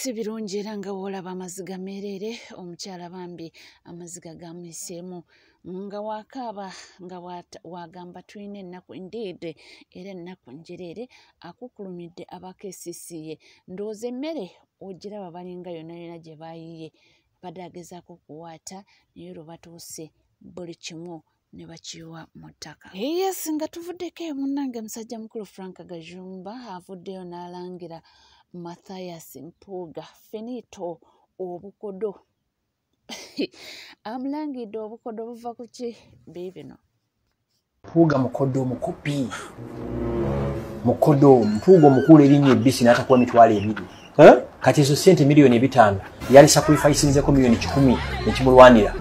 Birungi era nga bw'olaba amaziga merere omukyala bambi amaziga gamuyiseemu nga wakaaba nga wagamba tulina ennaku indeed era ennaku njereere akukulumidde abakesisiye ndowooza emmere ogiraba balinga yonna yonna gye baayiye badaagezaako okuwaata naye olwo batuuse buli kimu ne bakiwa mu ttaka. Yes, nga tuvuddeko munnange musajja mukulu Frank Gajumba avuddeyo n'alangira Matthias Mpuuga Finito obukodo amulangidde obukodo buva ku ki biibino Mpuuga mukodo mukopi mukodo Mpuuga omukulu erinnya ebbisi n'atakuwa mitwalo 2 kati ezo ssente miliyoni 5 yali sacrificinzeko miliyoni 10 nekimulwanira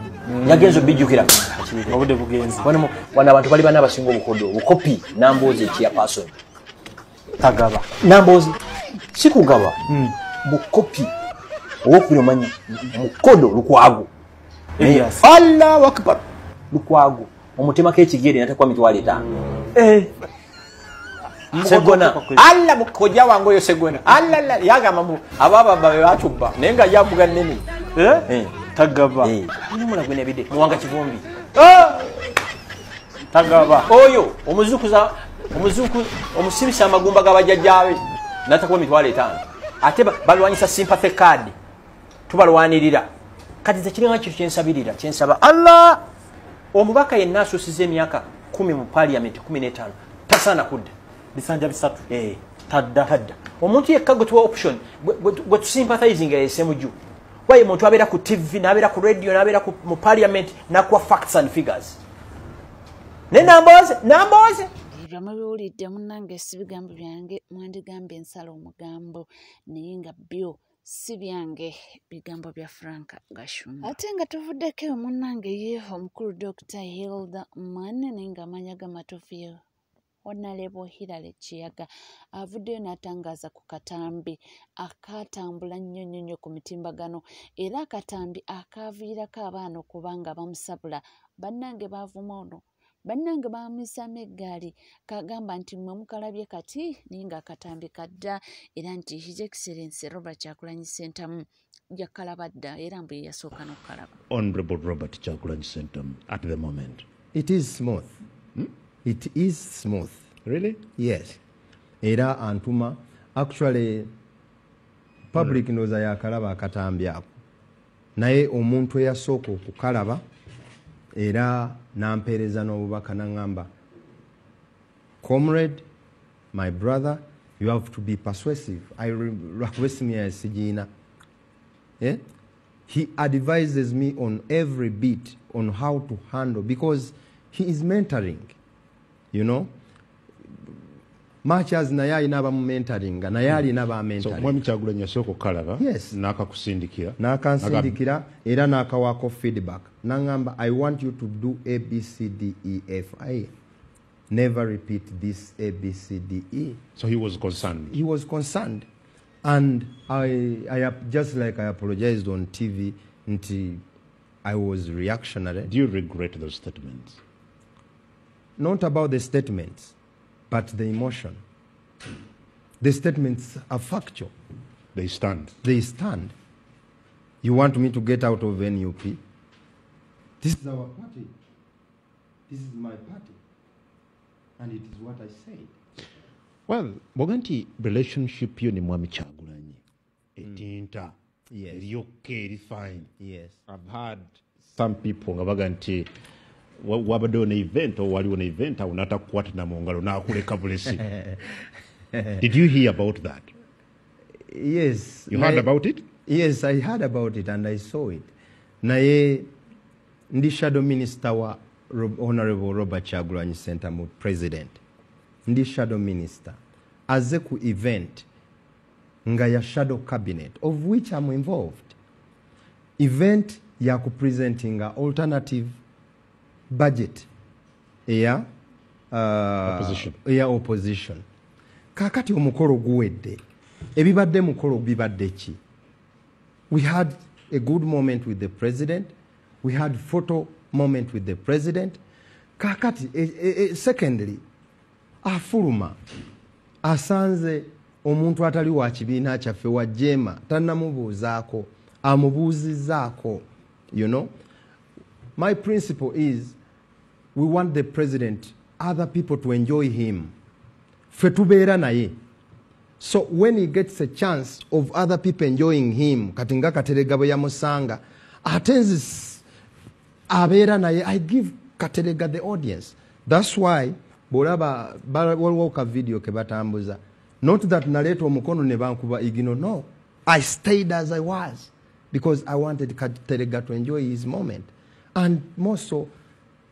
yagenzo bijjukira obudde bugenzi wana abantu bali bana abasinga obukodo bukopi Namboozi ekiya person tagaba Namboozi sikugaba bukopi owokubiri omanyi mukodo lukwago yes. Allahu Akbar lukwago omutemako ekigere natakuwa mitwalo 5 Segona alla mukoja wangu yo Segona alla yagamba mu ababa babe batubba nenga yavuga nene tagaba nimula gwene bide muwanga kivumbi tagaba oyo omuzuku omusibisa amagumba gabajjajjawe natakuwa mitwalo 5 ate balwanyisa sympathy card tubalwanirira kati ze kiringa kyo kyensabirira kyensaba Allah omubaka yenna asusize emyaka 10 mu parliament 15 tasana kudda bisanja bisatu tadda omuntu yekka gwe tuwa option gwe tusympathizing esemuju waye muntu abeera ku TV n'abeera ku radio n'abeera mu parliament n'akuwa facts and figures ne Namboozi byamwe biwulidde munnange si bigambo byange mwandigambye ensala omugambo naye nga byo si byange bigambo bya Frank Gashumba. Ate nga tuvuddeko munnange ye omukulu Dr. Hilda Manne naye nga amanya gamatuufu ye Honorable Hilary Kiyaga avuddeyo n'atangaza ku katambi akatambula nnyo ku mitimbagano era akatambi akaviirako abaana okubanga bamusabula bannange baavuma ono bannange bamuisaamu eggaali kagamba nti mmwe mukalabye kati naye nga akatambi kadda era nti His Excellency Robert Kyagulanyi Ssentamu yakalaba dda era mbwe yasooka n'okukalaba. Honorable Robert Kyagulanyi Ssentamu at the moment. It is smooth. It is smooth. Really? Yes. Era antuma actually public knows yakalaba akatambi ako naye omuntu eyasooka okukalaba era nampeereza n'obubaka nangamba comrade my brother you have to be persuasive he advises me on every bit on how to handle because he is mentoring you know much as naye alina abamu mentoring naye alina aba mentoring so mwami Kyagulanyi yasooka okukalaba yes n'akakusindikira era n'akawaako feedback nangamba I want you to do A B C D E F I never repeat this A B C D E. So he was concerned and I just like I apologized on TV until I was reactionary. Do you regret those statements? Not about the statements but the emotion. The statements are factual. They stand. You want me to get out of NUP? This is our party. This is my party. And it is what I said. Well, Boganti relationship yo ni mwami Kyagulanyi. Etinta. Yes. Eryoke, fine. Yes. I've heard some people nga baganti wabadde on event or wali on event awunata kukwata na mungalo na akuleka bulesi. Did you hear about that? Yes. You heard about it? Yes, I heard about it and I saw it. Naye ndi shadow minister wa Honorable Robert Kyagulanyi Ssentamu mu president. Ndi shadow minister. Aze ku event nga ya shadow cabinet of which I'm involved. Event ya ku presenting a alternative budget ya opposition. Kakati omukolo guwedde. Ebibadde mukolo bibadde ki? We had a good moment with the president. We had photo moment with the president. Kakati secondly afuluma asanze omuntu atali wa kibiina kyaffe wa jema tannamubuuzaako amubuuzizaako. You know, my principle is we want the president, other people to enjoy him. Ffe tubeera naye. So when he gets a chance of other people enjoying him, katinga Kateregga bwe yamusanga, atenzi abeera naye, I give Kateregga the audience. That's why bolaba waliwo ka video ke batambuza. Not that naleeta omukono ne bankuba igino, no. I stayed as I was because I wanted Kateregga to enjoy his moment. And more so,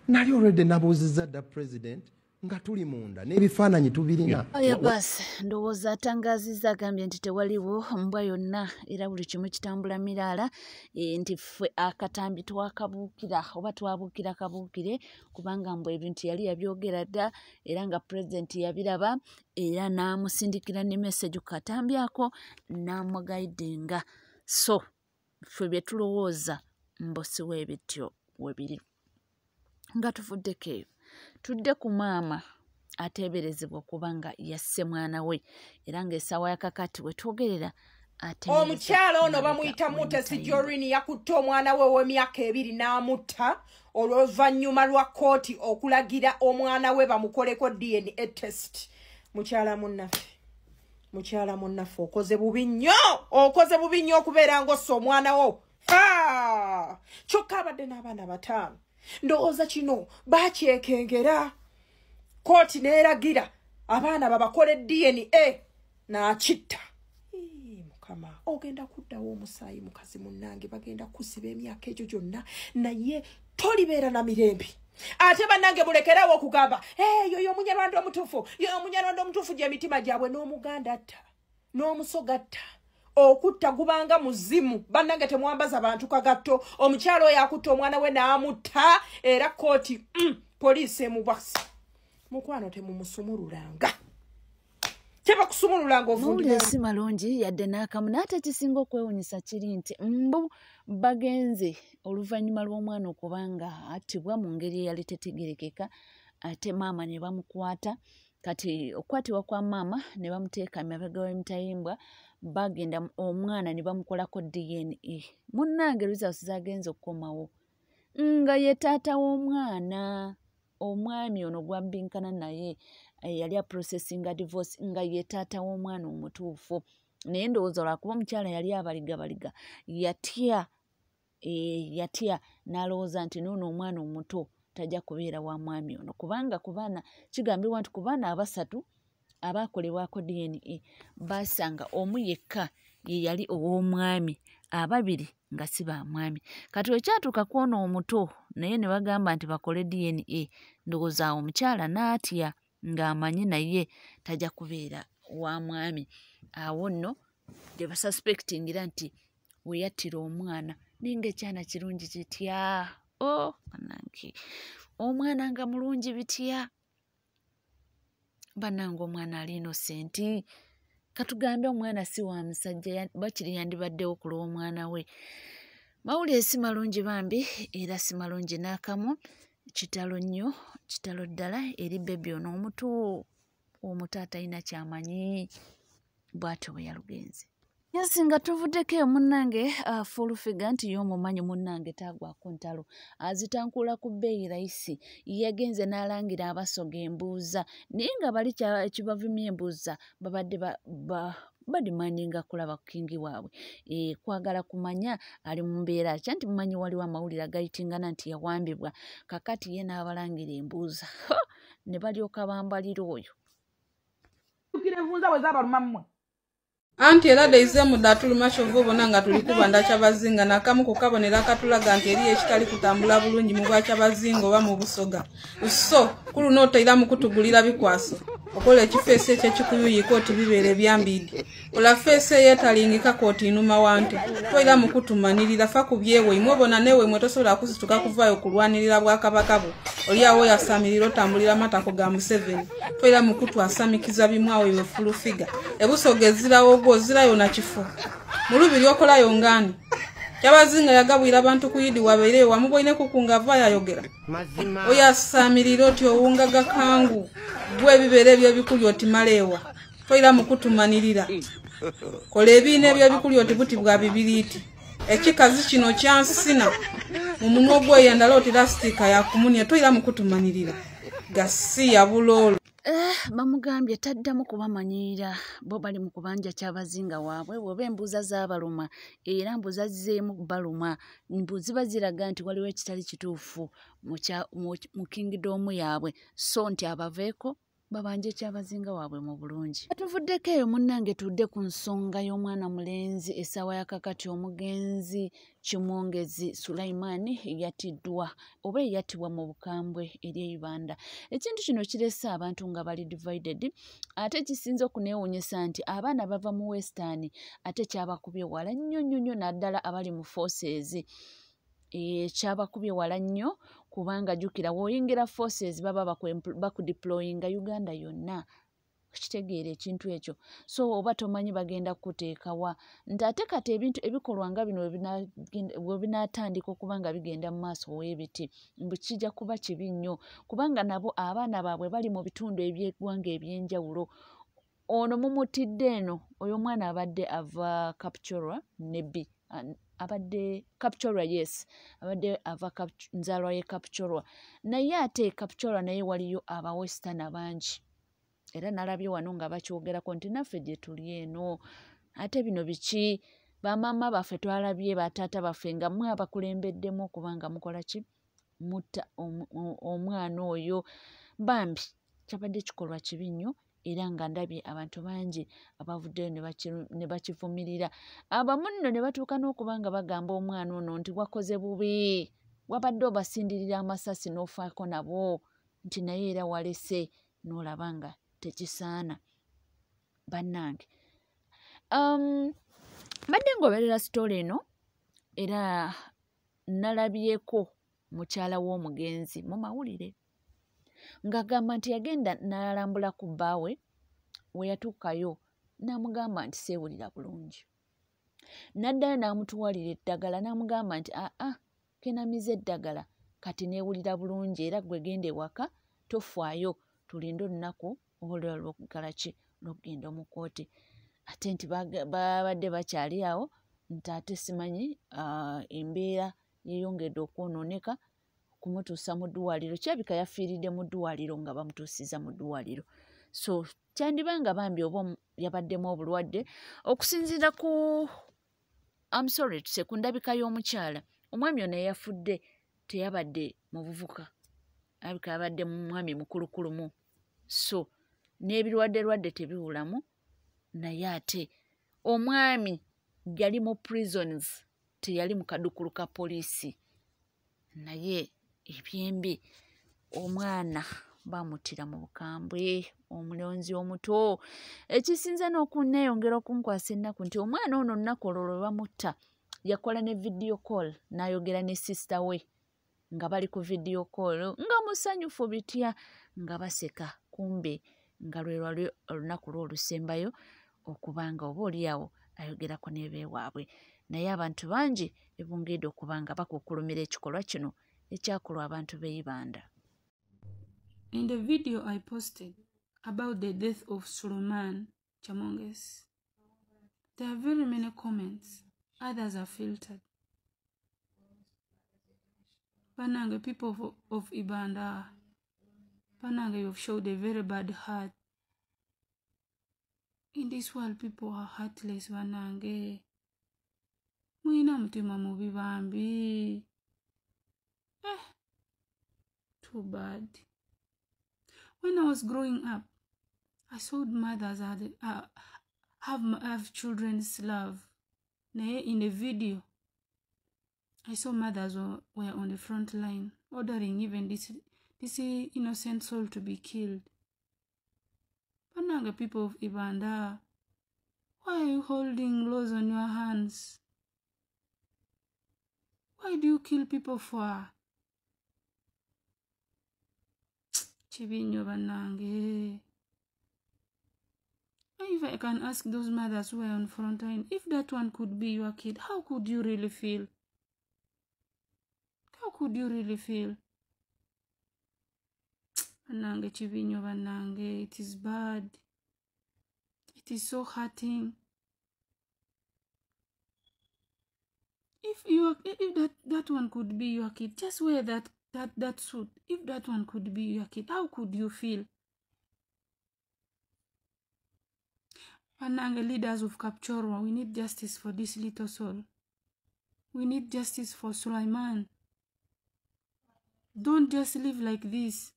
nali already nabuuzizza the president nga tuli munda n'ebifaananyi tubirina. Oya basi ndowooza atangaazizza agambye nti tewaliwo mbwa yonna era buli kimu kitambula miraala nti ffe akatambi twakabuukira oba twabuukira kabuukire kubanga mbwe ebintu yali yabyogera dda era nga pulezidenti yabiraba era n'amusindikira ne message ku katambi ako n'amugayidinga. So ffe bye tulowooza mbosi w'ebityo webiri nga tuvuddeko eyo tudde ku maama ateeberezebwa kubanga yasse mwana we era ng'essaawa yakakati we twogerera omukyala ono bamuyita Mutesi Jorini yakutte omwana we ow'emyaka 2 n'amutta olw'oluvannyuma lwa kkooti okulagira omwana we bamukoleko DNA test. Mukyala munnaffe okoze bubi nnyo okubeera ng'ossa omwana wo. Kyokka abadde n'abaana 5. Ndowooza kino bakyekengera. Kooti neeragira abaana babakole DNA n'akitta. Mukama ogenda kuddawo omusaayi mukazi munnange bagenda kusiba emyaka egyo gyonna naye tolibeera na mirembe. Ate bannange mulekerawo okugamba yoyo omunyarwanda omutuufu gy'emitima gyabwe n'omuganda atta n'omusoga atta. Okutta gubanga muzimu bannange temwambaza bantu kagatto. Omukyalo oyo akutta omwana we n'amutta era kooti poliisi emubwasi. Mukwano temumusumululanga. Kyeba kusumululanga ovundira. Si malungi yadde n'akamu n'ate kisinga okwewunyisa kiri nti mbu bagenze oluvannyuma lw'omwana okubanga attibwa mu ngeri eyali tetegerekeka ate maama ne bamukwata. Kati okukwatibwa kwa maama ne bamuteeka mabega w'emitayimbwa bagenda omwana ne bamukolako DNA. Munnange results zagenze okukomawo nga ye taata w'omwana omwami ono gwabbinkana naye yali processing a divorce nga ye taata w'omwana omutuufu. Naye ndowooza lwakuba omukyala yali abaliga yatya n'alowooza nti n'ono omwana omuto tajja kubeera wa mwami ono kubanga ku baana kigambibwa nti ku baana 3 abaakolebwako DNA basanga omu yekka ye yali ow'omwami 2 nga si ba mwami. Kati wekyatuuka kw'ono omuto naye ne bagamba nti bakole DNA ndowooza omukyala n'atya ng'amanyi naye tajja kubeera wa mwami. Awo nno gye basuspectingira nti we yattira omwana naye ng'ekyana kirungi kitya. Bannange omwana nga mulungi bitya. Bannange omwana ali innocent. Katugambe omwana si wa musajja bakiri yandibaddewo kulwa omwana we. Mawulire si malungi bambi era si malungi n'akamu. Kitalo nnyo kitalo ddala eri bebi ono omuto omuto alina kyamanyi bw'atyo bwe yalugenze. Yasinga tuvuddeko eyo munnange full figure nti y'omumanyi munnange taagwako ntalo azitankula ku bbeeyi layisi yagenze n'alangira abasoga embuuza naye nga bali ekibavumya embuuza babadde badimandinga kulaba kingi waabwe kwagala kumanya ali mu mbeera ki nti mumanyi waliwo amawulire agayitingana nti yawambibwa kakati ye n'abalangira embuuza ne balyoka bambalira oyo tukire envunza bwe zaabaluma mmwe Anti era deize mudatuluma shovu bonanga tulikubanda kyabazinga nakamu kukabonera katulaga nti eri ekitali kutambula bulungi mu bwacha bazinga oba mu busoga. So kulu noteera mu kutugulira bikwaso. Okola ekifeese kyekikuyuyi koti bibere byambidi. Ola feese yetalingika koti inuma wante. Toira mu kutumanirira fa kubyewe imwebona newe mwetosobola kusituka kuvayo kulwanirira bwakabakabo. Oliawo yasamiriro tambulira matako ga Museveni. Toira mu kutwasamikiza bimwawe befulu figa. Ebusogezirawo ogwozira yona kifo. Mulubiri okola yongani. Kyabazinga yagabwira abantu kuyidi wabeire wamuboine kukunga vaya yogera. Oya samiriro ti owunga gakangu. Gwe bibere byo bikuli otimalewa. Toira mu kutumanirira. Kole ebine byo bikuli otibuti bwa bibiriti. Ekikazi kino kyansina. Mu munwa gwe yandala otirastika ya kumunia toira mu kutumanirira. Gasi ya bulolo. Bamugambye taddamu kubamanyira bo bali mu kubanja kyabazinga waabwe bwe embuza z'abaluma era mbuza zzeemu baluma mbuzi baziraga nti waliwo ekitali kituufu mu kingdom yaabwe so nti abaveeko babanje kyabazinga waabwe mu bulungi. Tuvuddeko eyo munnange tudde ku nsonga y'omwana mulenzi essaawa yakakati omugenzi Kimwongezi Sulaiman yatiddwa oba yatibwa mu bukambwe eri Uganda. Ekintu kino kirese abantu nga bali divided ate kisinze okuneewuunyisa nti abaana bava mu Western ate kyabakubye wala nnyo naddala abali mu forces. Kyabakubye wala nnyo kubanga jjukira w'oyingira forces baba bakudeployinga Uganda yonna. Kitegeera ekintu ekyo so oba tomanyi bagenda kuteekawa nti ate kati ebintu ebikolwa nga bino bwe binaatandika okubanga bigenda mu maaso w'ebiti mbu kijja kuba kibi nnyo kubanga nabo abaana baabwe bali mu bitundu eby'eggwanga eby'enjawulo. Ono mumutidde eno oyo omwana abadde ava Kapchorwa nebbi abadde Kapchorwa yes abadde ava nzaalwa ye Kapchorwa naye ate Kapchorwa naye waliyo aba Western abangi era nalabye wano nga bakyogerako nti naffe gye tuli eno ate bino biki bamaama baffe twalabye bataata baffe nga mwe abakulembeddemu okubanga mukola ki mutta omwana oyo bambi kyabadde kikolwa kibi nnyo era nga ndabye abantu bangi abavuddeyo ne bakivumirira abamu nno ne batuuka n'okubanga bagamba omwana ono nti wakoze bubi wabadde obasindirira amasasi n'ofaako nabo nti naye era walese n'olaba nga tekisaana bannange. Badde ngoberera sitole eno era nalabyeko mukyala w'omugenzi mu mawulire ng'agamba nti yagenda n'alambula ku bbaawe we yatuukayo n'amugamba nti seewulira bulungi n'addayo n'amutuwalira eddagala n'amugamba nti kenamiza eddagala kati neewulira bulungi era gwe genda ewaka tofaayo tulinde olunaku oba lw'okugala ki lw'okugenda mu kooti ate nti babadde bakyali awo nti ate simanyi embeera yeyongedde okwonooneka kumutuusa mu ddwaliro kirabika yafiiridde mu ddwaliro nga bamutuusiza mu ddwaliro so kyandibanga bambi oba yabaddemu obulwadde okusinziira ku ku ndabika y'omukyala omwami ono eyafudde teyabadde mu buvuka alabika yabadde mwami mukulukulumu so n'ebirwadde tebiwulamu naye ate omwami yali mu prisons teyali mu kadukulu ka poliisi naye ebyembi omwana bamutira mu bukambwe omulonzi omuto ekisinza n'okuneeyongera okunkwasa ennaku nti omwana ono nnaku olwo lwe bamutta yakola ne video call n'ayogera ne sisita we nga bali ku video call nga musanyufu bitya nga baseka kumbe nga lwe lwali olunaku lw'olusembayo okubanga oba oliawo ayogerako n'ebeewaabwe naye abantu bangi ebungedde okubanga bakukulumira ekikolwa kino ekyakolwa abantu b'eibanda. In the video I posted about the death of Sulaiman Kimwongezi, there are very many comments. Others are filtered. Pananga, people of Ibanda, Pananga, you have showed a very bad heart. In this world, people are heartless, Pananga. Muina mutima mubi bambi. Too bad. When I was growing up, I saw mothers have children's love. In the video, I saw mothers were on the front line, ordering even this innocent soul to be killed. Pananga people of Ibanda, why are you holding laws on your hands? Why do you kill people for? Chibinyo banange. If I can ask those mothers who are on front line, if that one could be your kid, how could you really feel? How could you really feel? Banange chibinyo banange, it is bad. It is so hurting. If that one could be your kid, just wear that suit. If that one could be your kid, how could you feel? Pananga, leaders of Kapchorwa, we need justice for this little soul. We need justice for Sulaiman. Don't just live like this.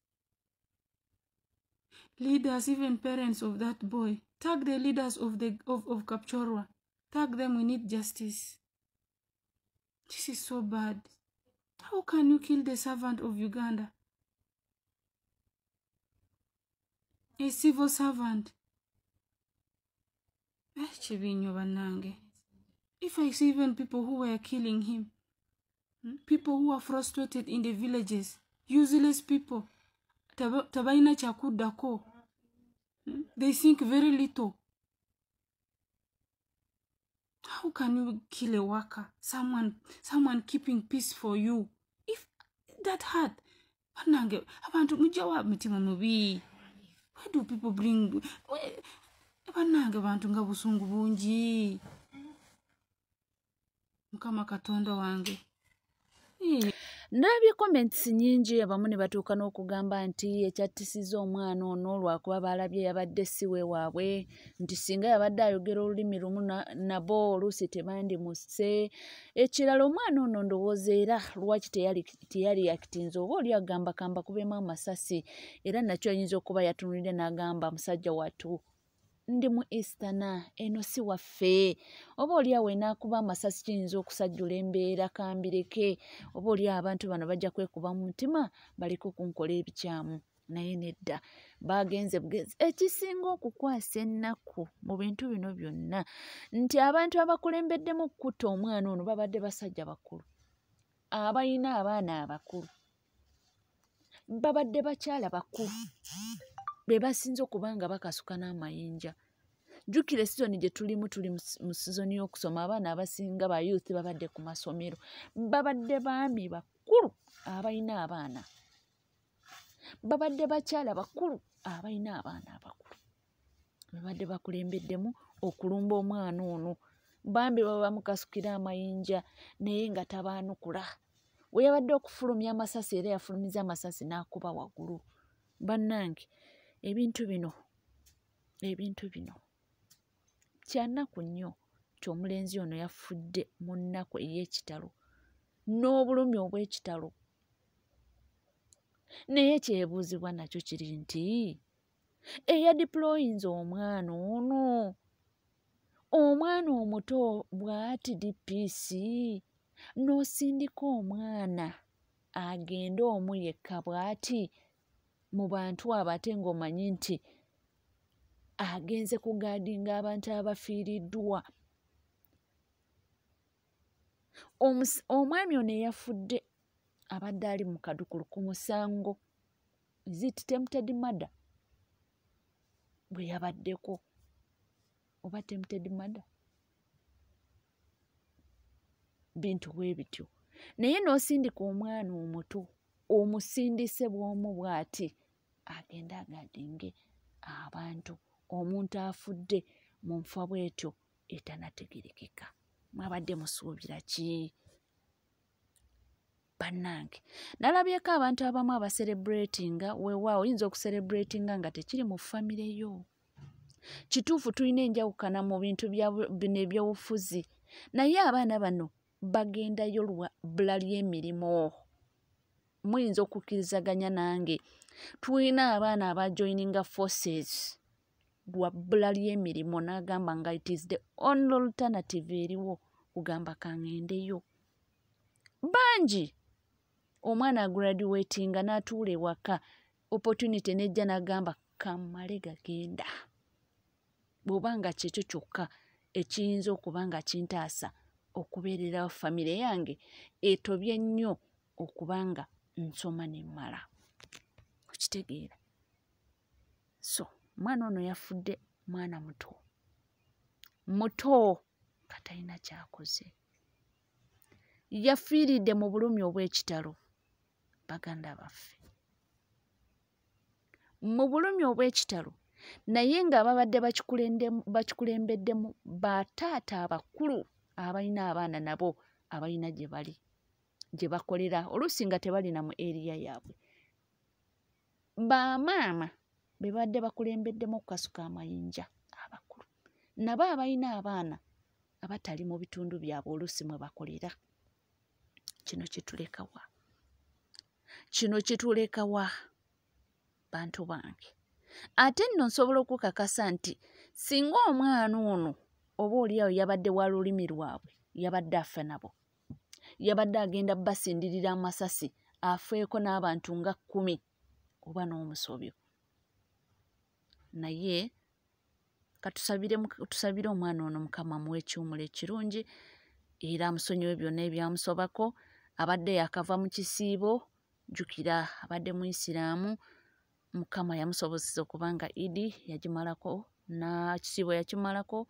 Leaders, even parents of that boy, tag the leaders of Kapchorwa. Tag them, we need justice. This is so bad. How can you kill the servant of Uganda? A civil servant. If I see even people who were killing him, people who are frustrated in the villages, useless people, tabaina chakudako, they think very little. How can you kill a worker? Someone keeping peace for you. If that hurt, why do people bring? Mukama Katonda wange. Ndabye comments nyingi abamu ne batuuka n'okugamba nti ekyattisiza omwana ono lwakuba balabye yabadde siwe waabwe, nti singa yabadde ayogera olulimi lumu nabo oluusi tebandimuse. Ekirala omwana ono ndowooza era lwaki teyali yakitinza oba oli agamba kamba kubeemu amasasi, era nakyo ayinza okuba yatunulire n'agamba musajja wattu ndi mu Eastana eno si waffe, oba oli awo enaakuba amasasi kiyinza okusajjula embeera kambireke, oba oli abantu bano bajja kwekuba mu mutima baliko kunkola ebikyamu. Naye nedda bagenze bugenzi. Ekisinga okukwasa ennaku mu bintu bino byonna nti abantu abakulembeddemu okutta omwana ono babadde basajja bakulu abalina abaana abakulu, babadde bakyala bakulu be basinze okuba nga bakasuka n'amayinja. Jjukira sizoni gye tuli mu sizoni y'okusoma, abaana abasinga ba youth babadde ku masomero, babadde baami bakulu abalina abaana, babadde bakyala bakulu abalina abaana abakulu, babadde bakulembeddemu okulumba omwana ono. Bambi baba bamukasukira amayinja naye nga tabaanukula. We yabadde okufulumya amasasi era yafulumiza amasasi n'akuba waggulu. Bannange, ebintu bino kyannaku nnyo ky'omulenzi ono yafudde mu nnaku ey'ekitalo n'obulumi obw'ekitalo. Naye kyebuuzibwa nakyo kiri nti eyadiployinze omwana ono, omwana omuto bw'ati DPC n'osindika omwana agende omu yekka bw'ati mu bantu abo, ate ng'omanyi nti agenze kugaadinga abantu abafiiriddwa. Omwami ono eyafudde abadde ali mu kadukulu ku musango tempted murder bwe yabaddeko, oba tempted murder, bintu bwe bityo. Naye n'osindika omwana omuto, omusindise bw'omu bw'ati agenda agadinge abantu, omuntu afudde mu nfa bw'etyo etanategerekeka. Mwabadde musuubira ki? Bannange, nalabyeko abantu abamu abaserebulatinga, weewaawo oyinza okuserebulatinga nga tekiri mu famire yo. Kituufu tulina enjawukana mu bintu bino ebyobufuzi, naye abaana bano bagendayo lwa bbula ly'emirimu. Muyinza okukkirizaganya nange, tulina abaana abajoininga forces bwabbula ly'emirimu n'agamba nga it is the only alternative eriwo kugamba kangendeyo. Bangi omwana agraduatinga n'atuula ewaka opportunity nejja n'agamba kammale gagenda. Bw'obanga kyekyo kyokka ekiyinza okuba nga kintaasa okubeererawo famire yange etobye nnyo okuba nga nsoma ne mmala. Okitegeera? So mwana ono yafudde mwana muto katalina kyakoze. Yafiiridde mu bulumi obw'ekitalo baganda baffe. Mu bulumi obw'ekitalo naye ng'ababadde bakikulembeddemu bataata abakulu abalina abaana nabo abalina gye bali gye bakolera oluusi nga tebalina mu eriya yaabwe. Bamaama be badde bakulembeddemu okukasuka amayinja abakulu nabo abalina abaana abatali mu bitundu byabwe oluusi mwe bakolera. Kino kitulekawa. Kino kitulekawa bantu bange. Ate nno nsobola okukakasa nti singa omwana ono oba oliawo yabadde wa lulimi lwabwe yabadde afa nabo, yabadde agenda basindirira amasasi afeeko n'abantu nga 10 oba n'omusobyo. Naye katusabire omwana ono Mukama amuwe ekiwumulo ekirungi era amusonyiwe byonna ebyamusobako. Abadde yakava mu kisiibo, jjukira abadde Muisiraamu, Mukama yamusobozesa okubanga Idi yagimalako kisiibo yakimalako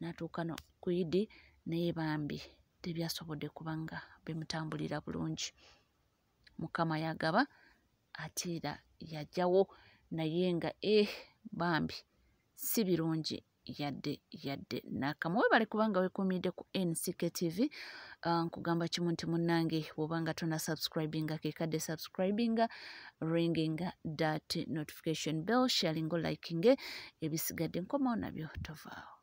n'atuuka ku Idi naye bambi tebyasobodde kubanga bimutambulira bulungi. Mukama yagaba ate era yajjawo naye nga bambi si birungi yadde nakamuwe bali kubanga weekuumidde ku NCK TV. Nkugamba kimu nti munnange bw'obanga tona subscribinga kekadde subscribinga, ringinga that notification bell, sharingo likinge, ebisigadde nkomawo nabyo tovaawo.